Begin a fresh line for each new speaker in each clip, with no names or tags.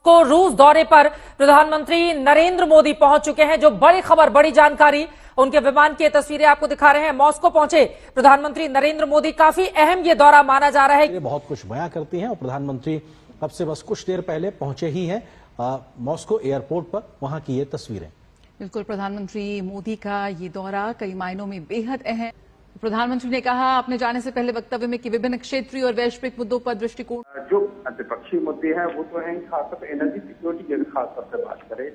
को रूस दौरे पर प्रधानमंत्री नरेंद्र मोदी पहुंच चुके हैं। जो बड़ी खबर, बड़ी जानकारी, उनके विमान की तस्वीरें आपको दिखा रहे हैं। मॉस्को पहुंचे प्रधानमंत्री नरेंद्र मोदी। काफी अहम ये दौरा माना जा रहा है।
ये बहुत कुछ बयां करती हैं और प्रधानमंत्री अब से बस कुछ देर पहले पहुंचे ही हैं मॉस्को एयरपोर्ट पर। वहां की ये तस्वीरें।
बिल्कुल, प्रधानमंत्री मोदी का ये दौरा कई मायनों में बेहद अहम। प्रधानमंत्री ने कहा अपने जाने से पहले वक्तव्य में कि विभिन्न क्षेत्रीय और वैश्विक मुद्दों पर दृष्टिकोण,
जो द्विपक्षीय मुद्दे हैं वो तो हैं, खासतौर पर एनर्जी सिक्योरिटी की अगर खासतौर से बात करें,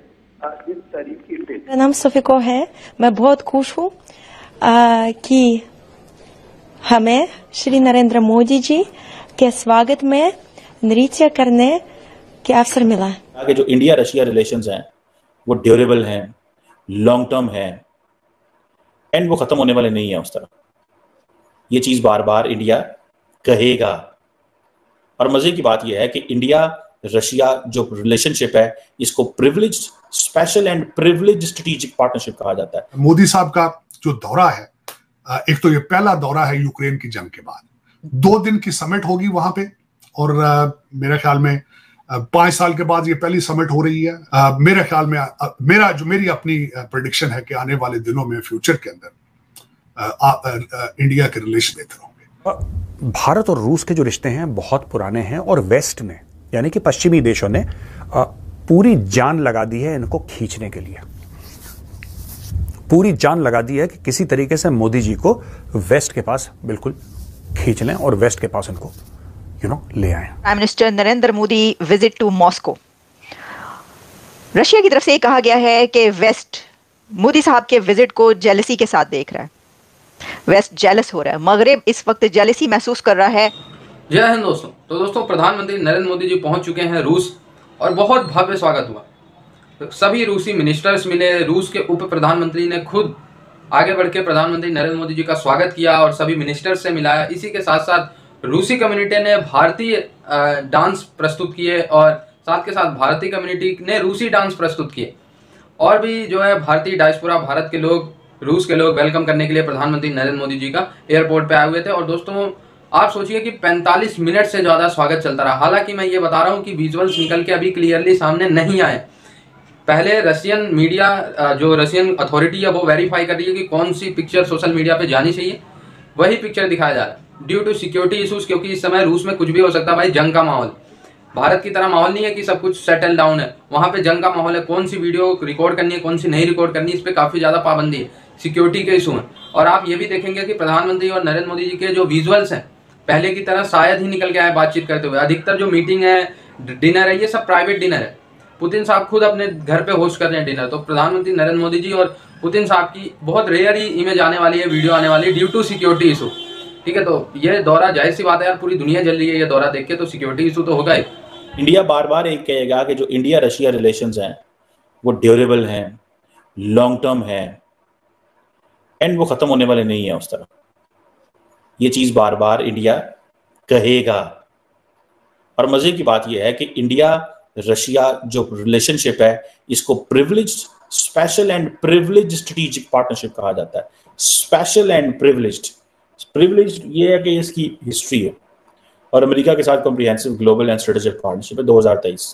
इस तरीके से।
मेरा नाम सफिको है। मैं बहुत खुश हूँ कि हमें श्री नरेंद्र मोदी जी के स्वागत में नृत्य करने के अवसर मिला है।
आगे जो इंडिया रशिया रिलेशंस हैं वो ड्यूरेबल हैं, लॉन्ग टर्म हैं एंड वो खत्म होने वाले नहीं है उस तरह। ये चीज बार बार इंडिया कहेगा। और मजे की बात यह है कि इंडिया रशिया जो रिलेशनशिप है इसको privileged, special and privileged strategic partnership कहा जाता है।
मोदी साहब का जो दौरा है, एक तो ये पहला दौरा है यूक्रेन की जंग के बाद। 2 दिन की समिट होगी वहां पे और मेरे ख्याल में 5 साल के बाद ये पहली समिट हो रही है। मेरे ख्याल में मेरी अपनी प्रेडिक्शन है कि आने वाले दिनों में फ्यूचर के अंदर इंडिया के रिलेशन बेहतर होंगे।
भारत और रूस के जो रिश्ते हैं बहुत पुराने हैं और वेस्ट ने, यानी कि पश्चिमी देशों ने पूरी जान लगा दी है इनको खींचने के लिए। पूरी जान लगा दी है कि किसी तरीके से मोदी जी को वेस्ट के पास बिल्कुल खींच लें और वेस्ट के पास इनको ले आए।
Prime minister Narendra Modi visit to Moscow. Russia की तरफ से कहा गया है कि वेस्ट मोदी साहब के विजिट को जेलसी के साथ देख रहा है। वेस्ट जेलस हो रहा है, मगरिब इस वक्त जेलसी महसूस कर रहा है।
जय हिंद दोस्तों। तो दोस्तों, प्रधानमंत्री नरेंद्र मोदी जी पहुंच चुके हैं रूस और बहुत भव्य स्वागत हुआ। तो सभी रूसी मिनिस्टर्स मिले, रूस के उप प्रधानमंत्री ने खुद आगे बढ़ के प्रधानमंत्री नरेंद्र मोदी जी का स्वागत किया और सभी मिनिस्टर्स से मिलाया। इसी के साथ साथ रूसी कम्युनिटी ने भारतीय डांस प्रस्तुत किए और साथ के साथ भारतीय कम्युनिटी ने रूसी डांस प्रस्तुत किए। और भी जो है भारतीय डायस्पोरा, भारत के लोग, रूस के लोग वेलकम करने के लिए प्रधानमंत्री नरेंद्र मोदी जी का एयरपोर्ट पे आए हुए थे। और दोस्तों, आप सोचिए कि 45 मिनट से ज़्यादा स्वागत चलता रहा। हालांकि मैं ये बता रहा हूँ कि विजुअल्स निकल के अभी क्लियरली सामने नहीं आए। पहले रशियन मीडिया, जो रशियन अथॉरिटी है, वो वेरीफाई कर रही है कि कौन सी पिक्चर सोशल मीडिया पे जानी चाहिए, वही पिक्चर दिखाया जा रहा है ड्यू टू सिक्योरिटी इशूज़। क्योंकि इस समय रूस में कुछ भी हो सकता है भाई, जंग का माहौल। भारत की तरह माहौल नहीं है कि सब कुछ सेटल डाउन है, वहाँ पे जंग का माहौल है। कौन सी वीडियो रिकॉर्ड करनी है, कौन सी नहीं रिकॉर्ड करनी है, इस पर काफ़ी ज़्यादा पाबंदी है, सिक्योरिटी के इशू हैं। और आप ये भी देखेंगे कि प्रधानमंत्री और नरेंद्र मोदी जी के जो विजुअल्स हैं पहले की तरह शायद ही निकल के आए बातचीत करते हुए। अधिकतर जो मीटिंग है, डिनर है, ये सब प्राइवेट डिनर है। पुतिन साहब खुद अपने घर पे होस्ट कर रहे हैं डिनर। तो प्रधानमंत्री नरेंद्र मोदी जी और पुतिन साहब की बहुत रेयर ही इमेज आने वाली है, वीडियो आने वाली है ड्यू टू सिक्योरिटी इशू। ठीक है, तो ये दौरा, जाहिर सी बात है यार, पूरी दुनिया जल रही है ये दौरा देख के, तो सिक्योरिटी इशू तो होगा ही।
इंडिया बार बार एक कहेगा कि जो इंडिया रशिया रिलेशंस हैं वो ड्यूरेबल हैं, लॉन्ग टर्म हैं एंड वो खत्म होने वाले नहीं है उस तरह। ये चीज बार बार इंडिया कहेगा। और मजे की बात यह है कि इंडिया रशिया जो रिलेशनशिप है इसको privileged, special and privileged strategic partnership कहा जाता है। स्पेशल एंड प्रिविलेज्ड ये है कि इसकी हिस्ट्री है और अमेरिका के साथ comprehensive global and strategic partnership है 2023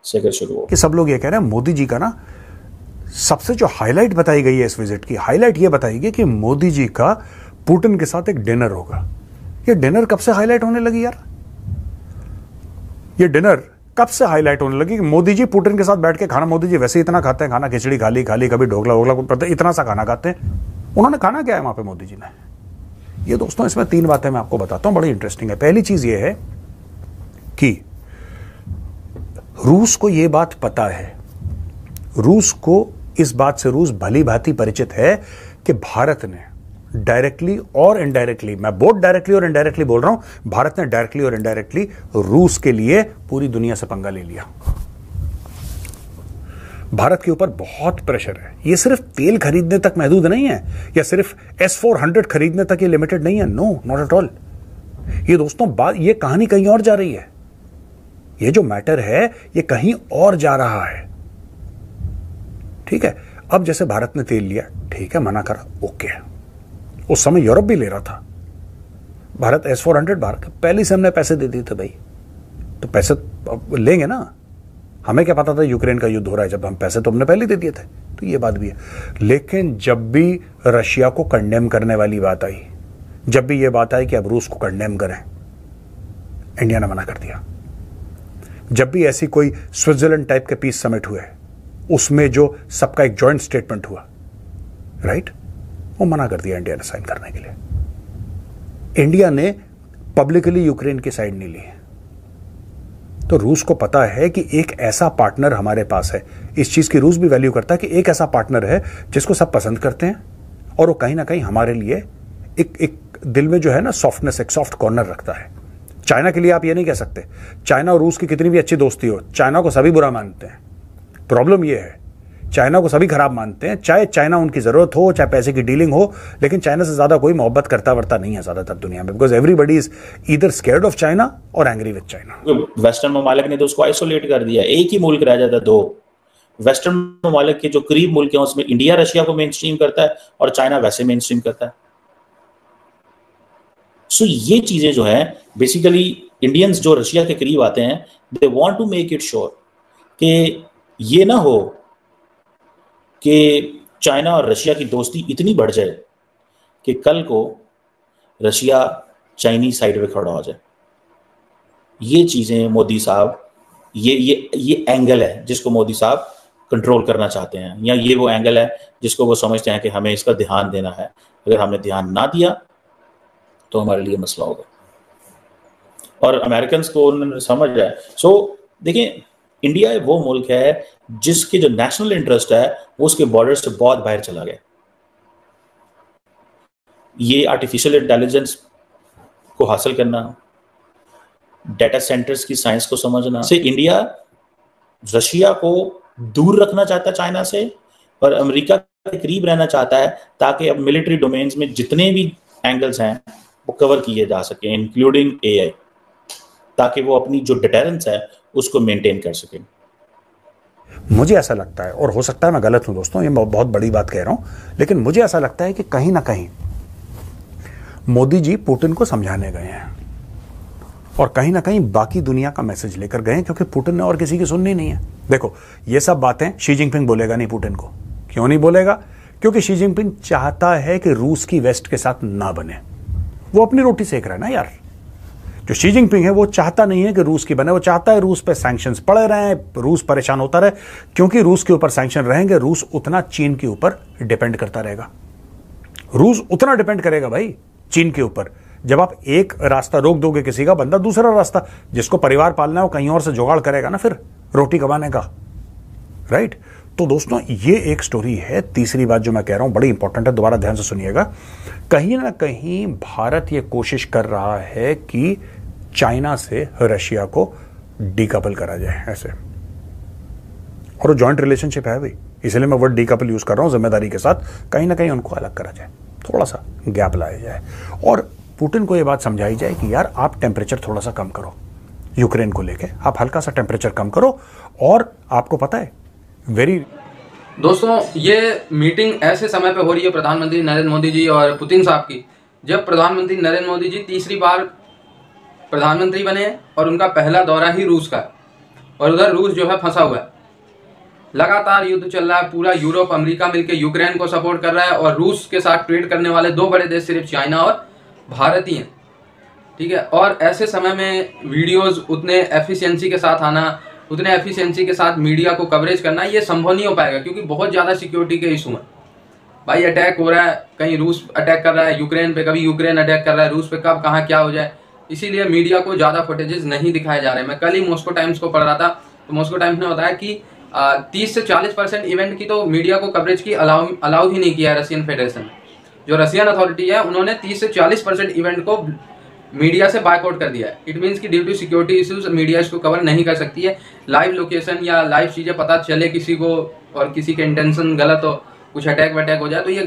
से अगर शुरू हो।
कि सब लोग ये कह रहे हैं मोदी जी का ना सबसे जो हाईलाइट बताई गई है इस विजिट की, हाईलाइट ये बताई गई कि मोदी जी का पुतिन के साथ एक डिनर होगा। ये डिनर कब से हाईलाइट होने लगी यार? ये डिनर कब से हाईलाइट होने लगी कि मोदी जी पुतिन के साथ बैठ के खाना, मोदी जी वैसे इतना खाते हैं खाना, खिचड़ी खा ली, कभी ढोकला वोकला, इतना सा खाना खाते हैं। उन्होंने खाना क्या है वहां पे मोदी जी ने? ये दोस्तों, इसमें 3 बातें मैं आपको बताता हूं, बड़ी इंटरेस्टिंग है। पहली चीज ये है कि रूस को यह बात पता है, रूस को इस बात से रूस भली भांति परिचित है कि भारत ने डायरेक्टली और इनडायरेक्टली, मैं बोथ डायरेक्टली और इनडायरेक्टली बोल रहा हूं, भारत ने डायरेक्टली और इनडायरेक्टली रूस के लिए पूरी दुनिया से पंगा ले लिया। भारत के ऊपर बहुत प्रेशर है। ये सिर्फ तेल खरीदने तक महदूद नहीं है या सिर्फ S-400 खरीदने तक ये लिमिटेड नहीं है। No, not at all. ये दोस्तों, बात, ये कहानी कहीं और जा रही है। ये जो मैटर है ये कहीं और जा रहा है। ठीक है, अब जैसे भारत ने तेल लिया, ठीक है, मना करा, ओके। उस समय यूरोप भी ले रहा था। भारत S-400 पहले से हमने पैसे दे दिए थे भाई, तो पैसे लेंगे ना। हमें क्या पता था यूक्रेन का युद्ध हो रहा है, जब हम पैसे तो हमने पहले दे दिए थे। तो ये बात भी है। लेकिन जब भी रशिया को कंडेम करने वाली बात आई, जब भी ये बात आई कि अब रूस को कंडेम करें, इंडिया ने मना कर दिया। जब भी ऐसी कोई स्विट्जरलैंड टाइप के पीस समिट हुए, उसमें जो सबका एक जॉइंट स्टेटमेंट हुआ, राइट, वो मना कर दिया इंडिया ने साइन करने के लिए। इंडिया ने पब्लिकली यूक्रेन की साइड नहीं ली है। तो रूस को पता है कि एक ऐसा पार्टनर हमारे पास है, इस चीज की रूस भी वैल्यू करता है कि एक ऐसा पार्टनर है जिसको सब पसंद करते हैं और वो कहीं ना कहीं हमारे लिए एक दिल में जो है ना सॉफ्टनेस, एक सॉफ्ट कॉर्नर रखता है। चाइना के लिए आप ये नहीं कह सकते, चाइना और रूस की कितनी भी अच्छी दोस्ती हो, चाइना को सभी बुरा मानते हैं। प्रॉब्लम ये है, चाइना को सभी खराब मानते हैं, चाहे चाइना उनकी जरूरत हो, चाहे पैसे की डीलिंग हो, लेकिन चाइना से ज्यादा कोई मोहब्बत करता वर्ता नहीं है ज्यादातर दुनिया में, because everybody is either scared of China और एंग्री विद चाइना।
वेस्टर्न ममालिक ने तो उसको आइसोलेट कर दिया, एक ही मुल्क रह जाता, दो। वेस्टर्न ममालिक के जो करीब मुल्क हैं उसमें इंडिया रशिया को मेन स्ट्रीम करता है और चाइना वैसे मेन स्ट्रीम करता है। सो ये चीजें जो है बेसिकली इंडियंस जो रशिया के करीब आते हैं, they want to make it sure कि ये ना हो कि चाइना और रशिया की दोस्ती इतनी बढ़ जाए कि कल को रशिया चाइनीज साइड पे खड़ा हो जाए। ये चीजें मोदी साहब, ये एंगल है जिसको मोदी साहब कंट्रोल करना चाहते हैं, या ये वो एंगल है जिसको वो समझते हैं कि हमें इसका ध्यान देना है। अगर हमने ध्यान ना दिया तो हमारे लिए मसला होगा। और अमेरिकन को उन्होंने समझ है। सो देखिए, इंडिया वो मुल्क है जिसके जो नेशनल इंटरेस्ट है वो उसके बॉर्डर से बहुत बाहर चला गया। ये आर्टिफिशियल इंटेलिजेंस को हासिल करना, डेटा सेंटर्स की साइंस को समझना से इंडिया रशिया को दूर रखना चाहता है चाइना से, और अमेरिका के करीब रहना चाहता है ताकि अब मिलिट्री डोमेन्स में जितने भी एंगल्स हैं वो कवर किए जा सके, इंक्लूडिंग एआई, ताकि वो अपनी जो डिटेरेंस है उसको मेंटेन कर सके।
मुझे ऐसा लगता है, और हो सकता है मैं गलत हूं दोस्तों, ये मैं बहुत बड़ी बात कह रहा हूं, लेकिन मुझे ऐसा लगता है कि कहीं ना कहीं मोदी जी पुतिन को समझाने गए हैं और कहीं ना कहीं बाकी दुनिया का मैसेज लेकर गए हैं, क्योंकि पुतिन ने और किसी की सुननी नहीं है। देखो, ये सब बातें शी जिनपिंग बोलेगा नहीं पुतिन को। क्यों नहीं बोलेगा? क्योंकि शी जिनपिंग चाहता है कि रूस की वेस्ट के साथ ना बने। वो अपनी रोटी सेक रहा है ना यार। जो शी जिनपिंग है वो चाहता नहीं है कि रूस की बने, वो चाहता है रूस पे सैंक्शंस पड़े रहें, रूस परेशान होता रहे, क्योंकि रूस के ऊपर सैंक्शन रहेंगे, रूस उतना चीन के ऊपर डिपेंड करता रहेगा। रूस उतना डिपेंड करेगा भाई चीन के ऊपर। जब आप एक रास्ता रोक दोगे किसी का, बंदा दूसरा रास्ता, जिसको परिवार पालना है वो कहीं और से जुगाड़ करेगा ना फिर रोटी कमाने का, राइट। तो दोस्तों ये एक स्टोरी है। तीसरी बात जो मैं कह रहा हूं बड़ी इंपॉर्टेंट है, दोबारा ध्यान से सुनिएगा। कहीं ना कहीं भारत ये कोशिश कर रहा है कि चाइना से रशिया को डीकपल करा जाए ऐसे, और वो जॉइंट रिलेशनशिप है भाई, इसलिए मैं वर्ड डीकपल यूज कर रहा हूं जिम्मेदारी के साथ। कहीं ना कहीं उनको अलग करा जाए, थोड़ा सा गैप लाया जाए, और पुतिन को यह बात समझाई जाए कि यार आप टेम्परेचर थोड़ा सा कम करो यूक्रेन को लेके, आप हल्का सा टेम्परेचर कम करो। और आपको पता है
दोस्तों, ये मीटिंग ऐसे समय पे हो रही है प्रधानमंत्री नरेंद्र मोदी जी और पुतिन साहब की, जब प्रधानमंत्री नरेंद्र मोदी जी तीसरी बार प्रधानमंत्री बने और उनका पहला दौरा ही रूस का है, और उधर रूस जो है फंसा हुआ है। लगातार युद्ध चल रहा है, पूरा यूरोप अमेरिका मिलकर यूक्रेन को सपोर्ट कर रहा है, और रूस के साथ ट्रेड करने वाले दो बड़े देश सिर्फ चाइना और भारत ही हैं, ठीक है। और ऐसे समय में वीडियोस उतने एफिशिएंसी के साथ आना, उतने एफिशिएंसी के साथ मीडिया को कवरेज करना, ये संभव नहीं हो पाएगा, क्योंकि बहुत ज़्यादा सिक्योरिटी के इशू हैं भाई। अटैक हो रहा है, कहीं रूस अटैक कर रहा है यूक्रेन पे, कभी यूक्रेन अटैक कर रहा है रूस पे, कब कहाँ क्या हो जाए, इसीलिए मीडिया को ज़्यादा फुटेजेस नहीं दिखाए जा रहे हैं। मैं कल ही मॉस्को टाइम्स को पढ़ रहा था, तो मॉस्को टाइम्स ने बताया कि 30 से 40% इवेंट की तो मीडिया को कवरेज की अलाउ ही नहीं किया है रशियन फेडरेशन। जो रशियन अथॉरिटी है उन्होंने 30 से 40% इवेंट को मीडिया से बायकआउट कर दिया है। इट मीन्स कि due to security issues media इसको कवर नहीं कर सकती है। लाइव लोकेशन या लाइव चीज़ें पता चले किसी को, और किसी के इंटेंशन गलत हो, कुछ अटैक वटैक हो जाए, तो ये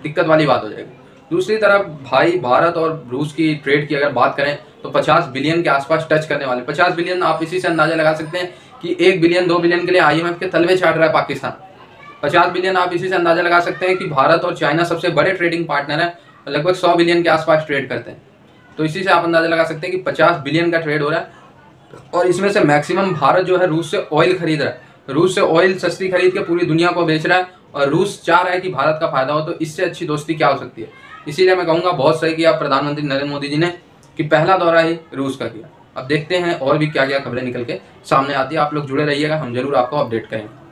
दिक्कत वाली बात हो जाएगी। दूसरी तरफ भाई भारत और रूस की ट्रेड की अगर बात करें तो 50 बिलियन के आसपास टच करने वाले। 50 बिलियन आप इसी से अंदाजा लगा सकते हैं कि 1 बिलियन 2 बिलियन के लिए IMF के तलवे चाट रहा है पाकिस्तान। 50 बिलियन आप इसी से अंदाजा लगा सकते हैं कि भारत और चाइना सबसे बड़े ट्रेडिंग पार्टनर हैं, लगभग 100 बिलियन के आसपास ट्रेड करते हैं। तो इसी से आप अंदाजा लगा सकते हैं कि 50 बिलियन का ट्रेड हो रहा है। और इसमें से मैक्सिमम भारत जो है रूस से ऑयल खरीद रहा है। रूस से ऑयल सस्ती खरीद के पूरी दुनिया को बेच रहा है और रूस चाह रहा है कि भारत का फायदा हो। तो इससे अच्छी दोस्ती क्या हो सकती है। इसीलिए मैं कहूँगा बहुत सही किया प्रधानमंत्री नरेंद्र मोदी जी ने कि पहला दौरा ही रूस का किया। अब देखते हैं और भी क्या क्या खबरें निकल के सामने आती है। आप लोग जुड़े रहिएगा, हम जरूर आपको अपडेट करेंगे।